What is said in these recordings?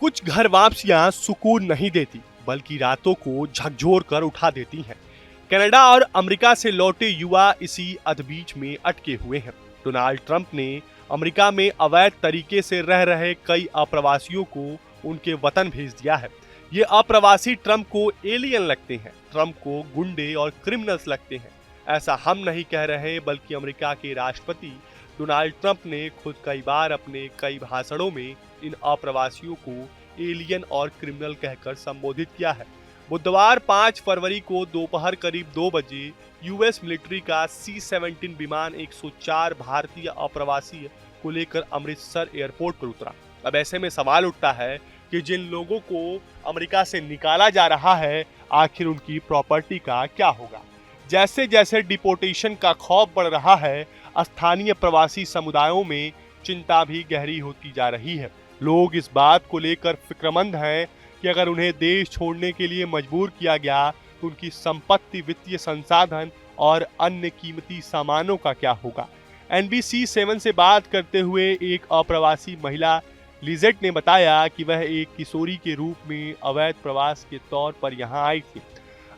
कुछ घर वापसियां सुकून नहीं देती बल्कि रातों को झकझोर कर उठा देती हैं। कनाडा और अमेरिका से लौटे युवा इसी अधबीच में अटके हुए हैं। डोनाल्ड ट्रंप ने अमेरिका में अवैध तरीके से रह रहे कई अप्रवासियों को उनके वतन भेज दिया है। ये अप्रवासी ट्रंप को एलियन लगते हैं, ट्रंप को गुंडे और क्रिमिनल्स लगते हैं। ऐसा हम नहीं कह रहे बल्कि अमेरिका के राष्ट्रपति डोनाल्ड ट्रंप ने खुद कई बार अपने कई भाषणों में इन अप्रवासियों को एलियन और क्रिमिनल कहकर संबोधित किया है। बुधवार 5 फरवरी को दोपहर करीब 2 बजे यूएस मिलिट्री का C-17 विमान 104 भारतीय अप्रवासी को लेकर अमृतसर एयरपोर्ट पर उतरा। अब ऐसे में सवाल उठता है कि जिन लोगों को अमेरिका से निकाला जा रहा है, आखिर उनकी प्रॉपर्टी का क्या होगा। जैसे जैसे डिपोर्टेशन का खौफ बढ़ रहा है, स्थानीय प्रवासी समुदायों में चिंता भी गहरी होती जा रही है। लोग इस बात को लेकर फिक्रमंद हैं कि अगर उन्हें देश छोड़ने के लिए मजबूर किया गया तो उनकी संपत्ति, वित्तीय संसाधन और अन्य कीमती सामानों का क्या होगा। NBC7 से बात करते हुए एक अप्रवासी महिला लिजेट ने बताया कि वह एक किशोरी के रूप में अवैध प्रवास के तौर पर यहां आई थी।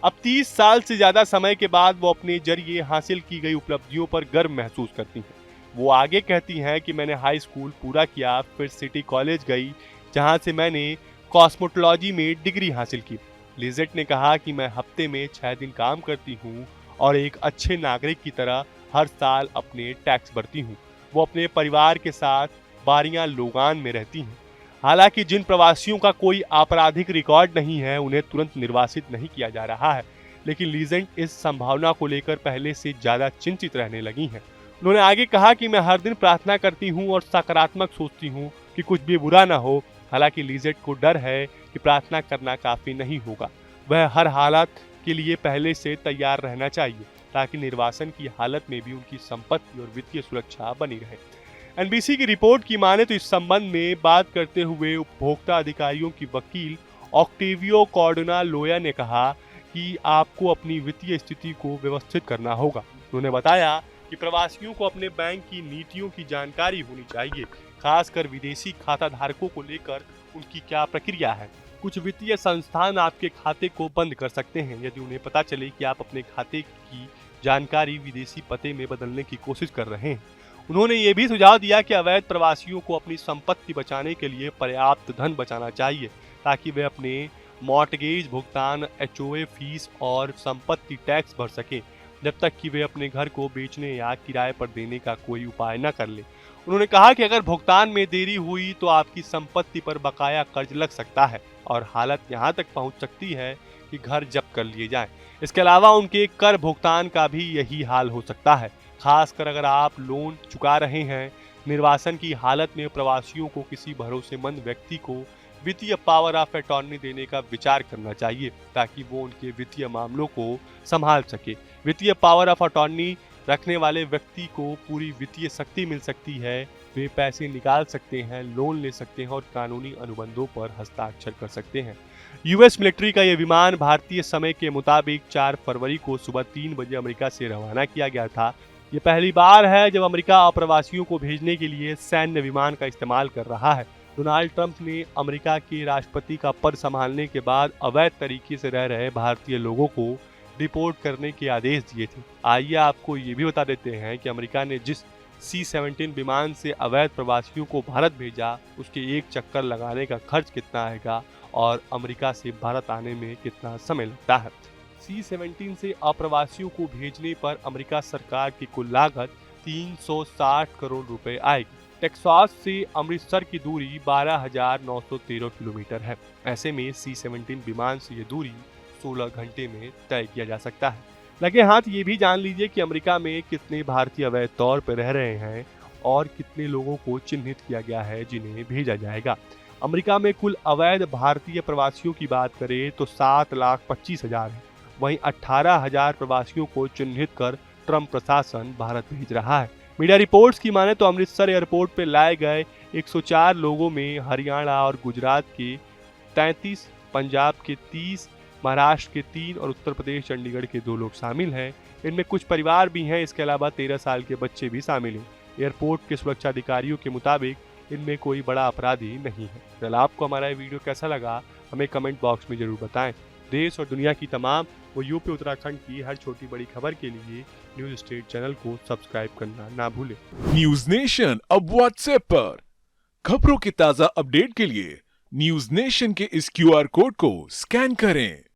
अब 30 साल से ज्यादा समय के बाद वो अपने जरिए हासिल की गई उपलब्धियों पर गर्व महसूस करती हैं। वो आगे कहती हैं कि मैंने हाई स्कूल पूरा किया, फिर सिटी कॉलेज गई जहां से मैंने कॉस्मेटोलॉजी में डिग्री हासिल की। लिजेट ने कहा कि मैं हफ्ते में 6 दिन काम करती हूँ और एक अच्छे नागरिक की तरह हर साल अपने टैक्स भरती हूँ। वो अपने परिवार के साथ बारियां लोगान में रहती हैं। हालांकि जिन प्रवासियों का कोई आपराधिक रिकॉर्ड नहीं है, उन्हें तुरंत निर्वासित नहीं किया जा रहा है, लेकिन लीजेंट इस संभावना को लेकर पहले से ज्यादा चिंतित रहने लगी हैं। उन्होंने आगे कहा कि मैं हर दिन प्रार्थना करती हूँ और सकारात्मक सोचती हूँ कि कुछ भी बुरा ना हो। हालांकि लीजेट को डर है कि प्रार्थना करना काफी नहीं होगा। वह हर हालत के लिए पहले से तैयार रहना चाहिए ताकि निर्वासन की हालत में भी उनकी संपत्ति और वित्तीय सुरक्षा बनी रहे। NBC की रिपोर्ट की माने तो इस संबंध में बात करते हुए उपभोक्ता अधिकारियों की वकील ऑक्टेवियो कार्डिना लोया ने कहा कि आपको अपनी वित्तीय स्थिति को व्यवस्थित करना होगा। उन्होंने बताया कि प्रवासियों को अपने बैंक की नीतियों की जानकारी होनी चाहिए, खासकर विदेशी खाता धारकों को लेकर उनकी क्या प्रक्रिया है। कुछ वित्तीय संस्थान आपके खाते को बंद कर सकते हैं यदि उन्हें पता चले कि आप अपने खाते की जानकारी विदेशी पते में बदलने की कोशिश कर रहे हैं। उन्होंने ये भी सुझाव दिया कि अवैध प्रवासियों को अपनी संपत्ति बचाने के लिए पर्याप्त धन बचाना चाहिए ताकि वे अपने मॉर्टगेज भुगतान, HOA फीस और संपत्ति टैक्स भर सकें जब तक कि वे अपने घर को बेचने या किराए पर देने का कोई उपाय न कर ले। उन्होंने कहा कि अगर भुगतान में देरी हुई तो आपकी संपत्ति पर बकाया कर्ज लग सकता है और हालत यहाँ तक पहुँच सकती है कि घर जब्त कर लिए जाएं। इसके अलावा उनके कर भुगतान का भी यही हाल हो सकता है, खासकर अगर आप लोन चुका रहे हैं। निर्वासन की हालत में प्रवासियों को किसी भरोसेमंद व्यक्ति को वित्तीय पावर ऑफ अटॉर्नी देने का विचार करना चाहिए ताकि वो उनके वित्तीय मामलों को संभाल सके। वित्तीय पावर ऑफ अटॉर्नी रखने वाले व्यक्ति को पूरी वित्तीय शक्ति मिल सकती है। वे पैसे निकाल सकते हैं, लोन ले सकते हैं और कानूनी अनुबंधों पर हस्ताक्षर कर सकते हैं। यूएस मिलिट्री का यह विमान भारतीय समय के मुताबिक 4 फरवरी को सुबह 3 बजे अमेरिका से रवाना किया गया था। ये पहली बार है जब अमेरिका अप्रवासियों को भेजने के लिए सैन्य विमान का इस्तेमाल कर रहा है। डोनाल्ड ट्रंप ने अमेरिका के राष्ट्रपति का पद संभालने के बाद अवैध तरीके से रह रहे भारतीय लोगों को डिपोर्ट करने के आदेश दिए थे। आइए आपको ये भी बता देते हैं कि अमेरिका ने जिस C-17 विमान से अवैध प्रवासियों को भारत भेजा, उसके एक चक्कर लगाने का खर्च कितना आएगा और अमेरिका से भारत आने में कितना समय लगता है। C-17 से अप्रवासियों को भेजने पर अमेरिका सरकार की कुल लागत 360 करोड़ रुपए आएगी। टेक्सास से अमृतसर की दूरी 12,913 किलोमीटर है। ऐसे में C-17 विमान से ये दूरी 16 घंटे में तय किया जा सकता है। लगे हाथ ये भी जान लीजिए कि अमेरिका में कितने भारतीय अवैध तौर पर रह रहे हैं और कितने लोगों को चिन्हित किया गया है जिन्हें भेजा जाएगा। अमेरिका में कुल अवैध भारतीय प्रवासियों की बात करें तो 7,25,000 है। वहीं 18,000 प्रवासियों को चिन्हित कर ट्रंप प्रशासन भारत भेज रहा है। मीडिया रिपोर्ट्स की माने तो अमृतसर एयरपोर्ट पर लाए गए 104 लोगों में हरियाणा और गुजरात के 33, पंजाब के 30, महाराष्ट्र के 3 और उत्तर प्रदेश चंडीगढ़ के 2 लोग शामिल हैं। इनमें कुछ परिवार भी हैं। इसके अलावा 13 साल के बच्चे भी शामिल हैं। एयरपोर्ट के सुरक्षा अधिकारियों के मुताबिक इनमें कोई बड़ा अपराधी नहीं है। चल आपको हमारा ये वीडियो कैसा लगा हमें कमेंट बॉक्स में जरूर बताएं। देश और दुनिया की तमाम वो यूपी उत्तराखंड की हर छोटी बड़ी खबर के लिए न्यूज स्टेट चैनल को सब्सक्राइब करना ना भूलें। न्यूज नेशन अब व्हाट्सएप पर खबरों के ताजा अपडेट के लिए न्यूज नेशन के इस QR कोड को स्कैन करें।